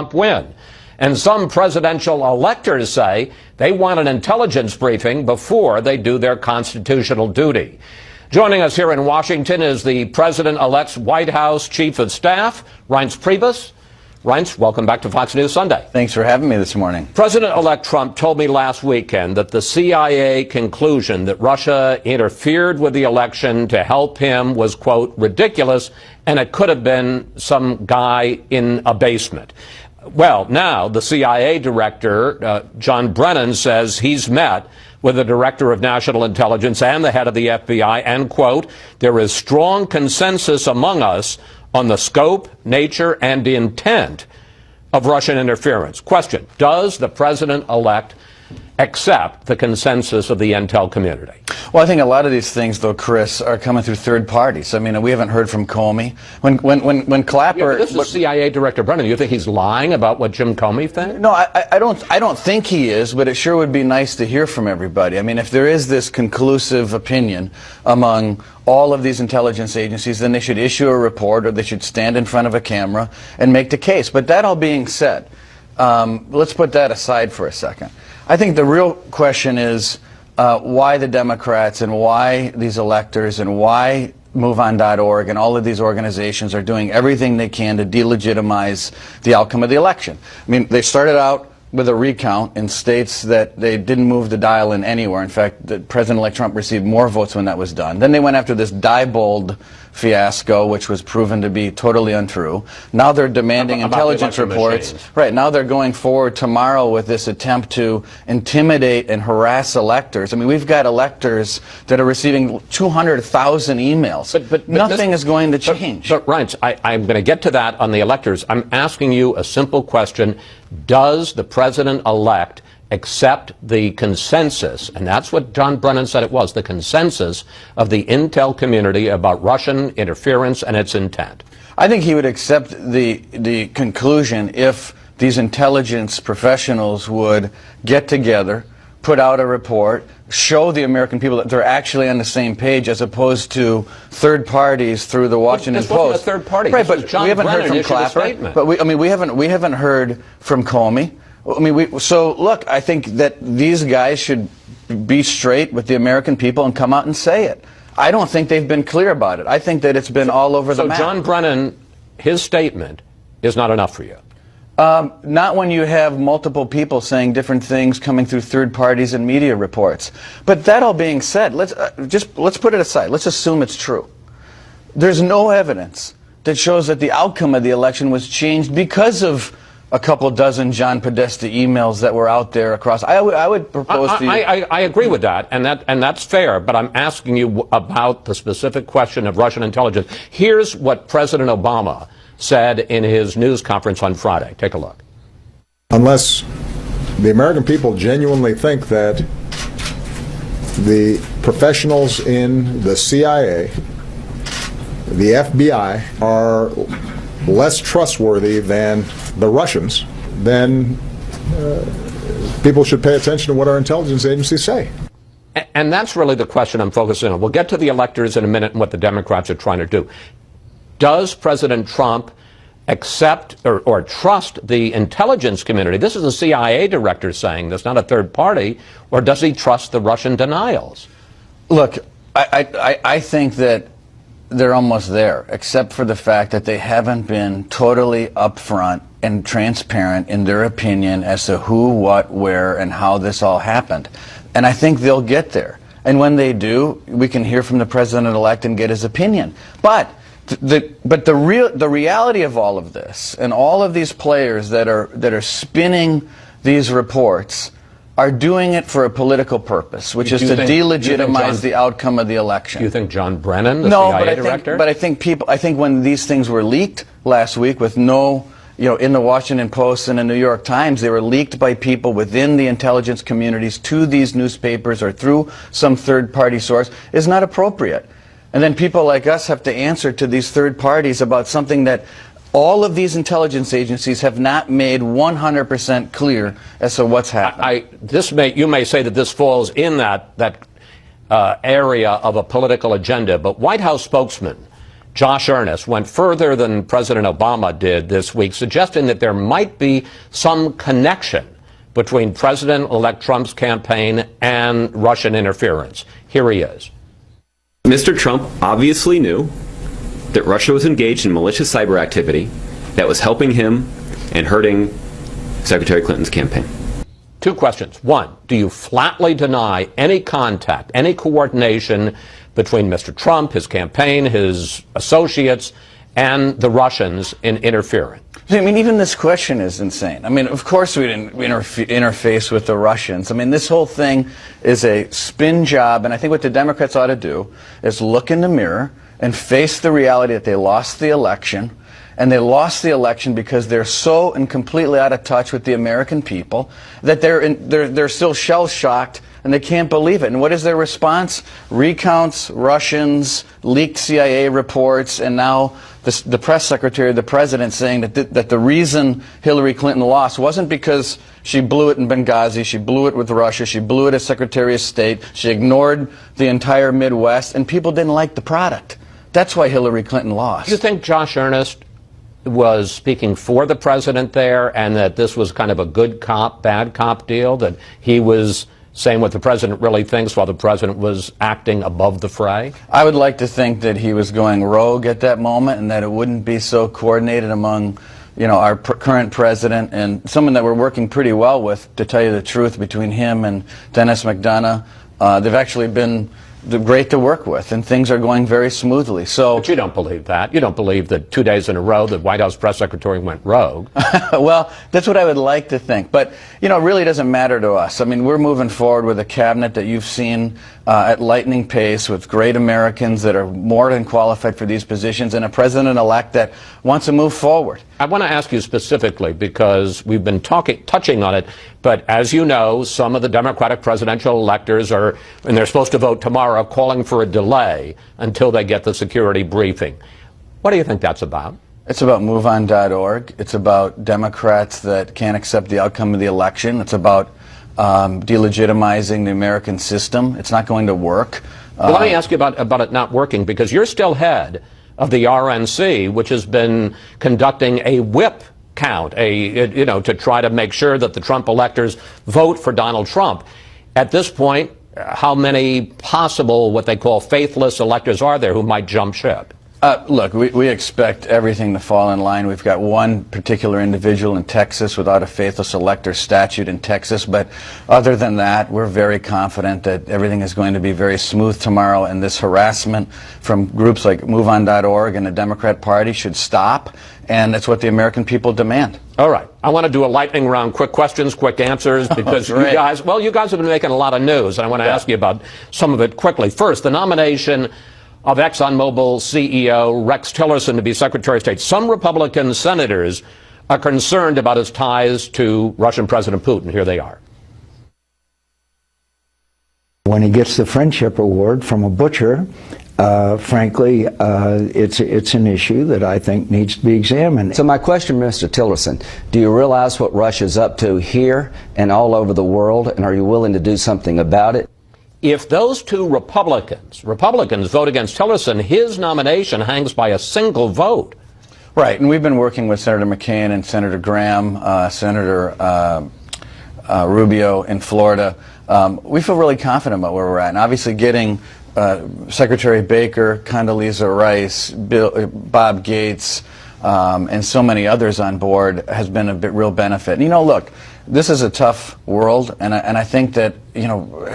Trump win. And some presidential electors say they want an intelligence briefing before they do their constitutional duty. Joining us here in Washington is the President-elect's White House Chief of Staff, Reince Priebus. Reince, welcome back to Fox News Sunday. Thanks for having me this morning. President-elect Trump told me last weekend that the CIA conclusion that Russia interfered with the election to help him was, quote, ridiculous, and it could have been some guy in a basement. Well, now the CIA director, John Brennan, says he's met with the director of national intelligence and the head of the FBI, and, quote, there is strong consensus among us on the scope, nature, and intent of Russian interference. Question, does the president-elect accept the consensus of the intel community? Well, I think a lot of these things, though, Chris, are coming through third parties. I mean, we haven't heard from Comey. When Clapper... Yeah, this is CIA Director Brennan. You think he's lying about what Jim Comey thinks? No, I don't think he is, but it sure would be nice to hear from everybody. I mean, if there is this conclusive opinion among all of these intelligence agencies, then they should issue a report or they should stand in front of a camera and make the case. But that all being said, let's put that aside for a second. I think the real question is why the Democrats and why these electors and why MoveOn.org and all of these organizations are doing everything they can to delegitimize the outcome of the election. I mean, they started out with a recount in states that they didn't move the dial in anywhere. In fact, President-elect Trump received more votes when that was done. Then they went after this Diebold fiasco, which was proven to be totally untrue. Now they're demanding intelligence reports. Right, now they're going forward tomorrow with this attempt to intimidate and harass electors. I mean, we've got electors that are receiving 200,000 emails. But nothing is going to change. But Reince, I'm going to get to that on the electors. I'm asking you a simple question. Does the president-elect accept the consensus, and that's what John Brennan said it was, the consensus of the intel community about Russian interference and its intent? I think he would accept the conclusion if these intelligence professionals would get together, put out a report, show the American people that they're actually on the same page, as opposed to third parties through the Washington Post. Wasn't a third party. Right, but we haven't heard from Clapper. But we haven't heard from Comey. I mean, so look, I think that these guys should be straight with the American people and come out and say it. I don't think they've been clear about it. I think that it's been all over the map. So John Brennan, his statement is not enough for you? Not when you have multiple people saying different things coming through third parties and media reports. But that all being said, let's put it aside. Let's assume it's true. There's no evidence that shows that the outcome of the election was changed because of a couple dozen John Podesta emails that were out there across. I would propose to you. I agree with that, and that's fair. But I'm asking you about the specific question of Russian intelligence. Here's what President Obama said in his news conference on Friday. Take a look. Unless the American people genuinely think that the professionals in the CIA, the FBI, are less trustworthy than the Russians, then people should pay attention to what our intelligence agencies say. And that's really the question I'm focusing on. We'll get to the electors in a minute and what the Democrats are trying to do. Does President Trump accept or trust the intelligence community? This is the CIA director saying this, not a third party. Or does he trust the Russian denials? Look, I think that they're almost there, except for the fact that they haven't been totally upfront and transparent in their opinion as to who, what, where, and how this all happened. And I think they'll get there. And when they do, we can hear from the president-elect and get his opinion. But the reality of all of this, and all of these players that are spinning these reports, are doing it for a political purpose, which is to delegitimize the outcome of the election. Do you think John Brennan, the CIA director? But I think when these things were leaked last week with no, in the Washington Post and the New York Times, they were leaked by people within the intelligence communities to these newspapers or through some third-party source, is not appropriate. And then people like us have to answer to these third parties about something that all of these intelligence agencies have not made 100% clear as to what's happening. You may say that this falls in that area of a political agenda, but White House spokesman Josh Earnest went further than President Obama did this week, suggesting that there might be some connection between President-elect Trump's campaign and Russian interference. Here he is. Mr. Trump obviously knew that Russia was engaged in malicious cyber activity that was helping him and hurting Secretary Clinton's campaign. Two questions. One, do you flatly deny any contact, any coordination between Mr. Trump, his campaign, his associates, and the Russians in interfering? I mean, even this question is insane. I mean, of course we didn't interface with the Russians. I mean, this whole thing is a spin job, and I think what the Democrats ought to do is look in the mirror and face the reality that they lost the election, and they lost the election because they're so and completely out of touch with the American people that they're still shell-shocked and they can't believe it. And what is their response? Recounts, Russians, leaked CIA reports, and now the press secretary of the president saying that the reason Hillary Clinton lost wasn't because she blew it in Benghazi, she blew it with Russia, she blew it as Secretary of State, she ignored the entire Midwest, and people didn't like the product. That's why Hillary Clinton lost. Do you think Josh Earnest was speaking for the president there, and that this was kind of a good cop, bad cop deal, that he was saying what the president really thinks while the president was acting above the fray? I would like to think that he was going rogue at that moment and that it wouldn't be so coordinated among, you know, our current president and someone that we're working pretty well with, to tell you the truth, between him and Dennis McDonough. They've actually been great to work with, and things are going very smoothly. So, but you don't believe that. You don't believe that 2 days in a row the White House press secretary went rogue. Well, that's what I would like to think. But, you know, it really doesn't matter to us. I mean, we're moving forward with a cabinet that you've seen at lightning pace, with great Americans that are more than qualified for these positions, and a president-elect that wants to move forward. I want to ask you specifically, because we've been touching on it, but as you know, some of the Democratic presidential electors are, and they're supposed to vote tomorrow, calling for a delay until they get the security briefing. What do you think that's about? It's about MoveOn.org. It's about Democrats that can't accept the outcome of the election. It's about delegitimizing the American system. It's not going to work. Well, let me ask you about it not working, because you're still head of the RNC, which has been conducting a whip count, to try to make sure that the Trump electors vote for Donald Trump. At this point, how many possible, what they call faithless electors are there who might jump ship? Look, we expect everything to fall in line. We've got one particular individual in Texas without a faithless elector statute in Texas, but other than that, we're very confident that everything is going to be very smooth tomorrow, and this harassment from groups like MoveOn.org and the Democrat Party should stop, and that's what the American people demand. All right. I want to do a lightning round, quick questions, quick answers, because you guys have been making a lot of news, and I want to ask you about some of it quickly. First, the nomination of ExxonMobil CEO Rex Tillerson to be Secretary of State. Some Republican senators are concerned about his ties to Russian President Putin. Here they are. When he gets the Friendship Award from a butcher, frankly, it's an issue that I think needs to be examined. So my question, Mr. Tillerson, do you realize what Russia's up to here and all over the world, and are you willing to do something about it? If those two Republicans vote against Tillerson, his nomination hangs by a single vote. Right, and we've been working with Senator McCain and Senator Graham, Senator Rubio in Florida. We feel really confident about where we're at, and obviously getting Secretary Baker, Condoleezza Rice, Bob Gates, and so many others on board has been a real benefit. And, you know, look, this is a tough world, and I think that, you know,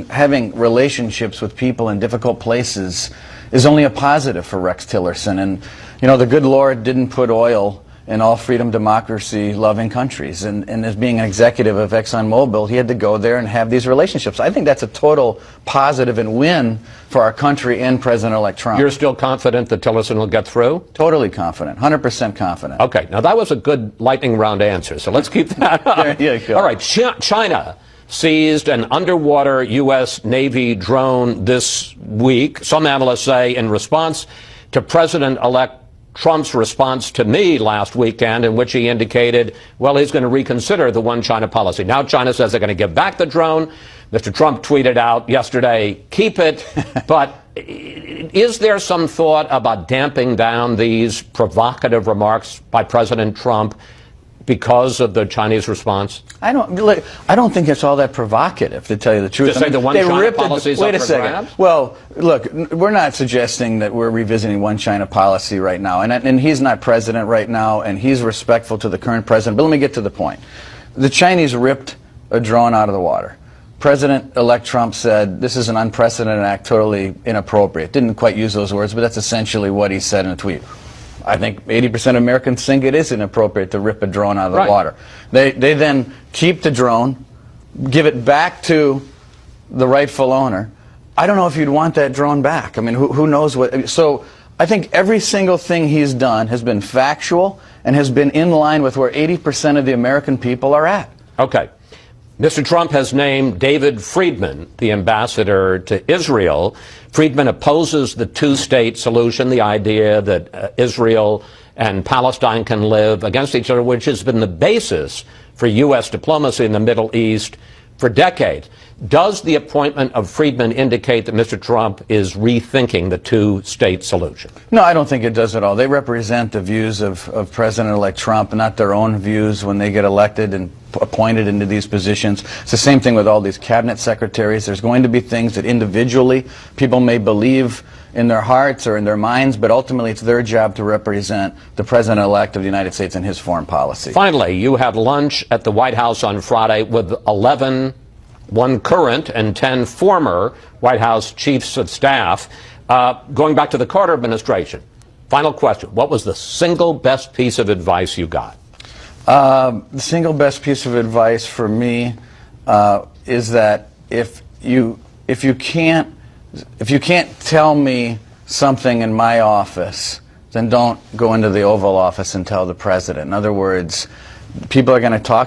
having relationships with people in difficult places is only a positive for Rex Tillerson. And, you know, the good Lord didn't put oil in all freedom, democracy, loving countries. And as being an executive of ExxonMobil, he had to go there and have these relationships. I think that's a total positive and win for our country and President-elect Trump. You're still confident that Tillerson will get through? Totally confident, 100% confident. Okay, now that was a good lightning round answer, so let's keep that up. There you go. All right, China seized an underwater U.S. Navy drone this week. Some analysts say in response to President-elect Trump's response to me last weekend, in which he indicated, well, he's going to reconsider the one China policy. Now China says they're going to give back the drone, Mr. Trump tweeted out yesterday, keep it, but is there some thought about damping down these provocative remarks by President Trump because of the Chinese response? I don't think it's all that provocative, to tell you the truth. To say the one China policy is up for grabs? Well, look, we're not suggesting that we're revisiting one China policy right now, and he's not president right now, and he's respectful to the current president. But let me get to the point. The Chinese ripped a drone out of the water. President-elect Trump said, this is an unprecedented act, totally inappropriate. Didn't quite use those words, but that's essentially what he said in a tweet. I think 80% of Americans think it is inappropriate to rip a drone out of the water. They then keep the drone, give it back to the rightful owner. I don't know if you'd want that drone back. I mean, who knows what... So I think every single thing he's done has been factual and has been in line with where 80% of the American people are at. Okay. Mr. Trump has named David Friedman the ambassador to Israel. Friedman opposes the two-state solution, the idea that Israel and Palestine can live against each other, which has been the basis for U.S. diplomacy in the Middle East for decades. Does the appointment of Friedman indicate that Mr. Trump is rethinking the two-state solution? No, I don't think it does at all. They represent the views of President-elect Trump, not their own views when they get elected and appointed into these positions. It's the same thing with all these cabinet secretaries. There's going to be things that individually people may believe in their hearts or in their minds, but ultimately it's their job to represent the President-elect of the United States and his foreign policy. Finally, you had lunch at the White House on Friday with 1 current and 10 former White House chiefs of staff. Going back to the Carter administration, final question. What was the single best piece of advice you got? The single best piece of advice for me is that if you can't tell me something in my office, then don't go into the Oval Office and tell the president. In other words, people are going to talk to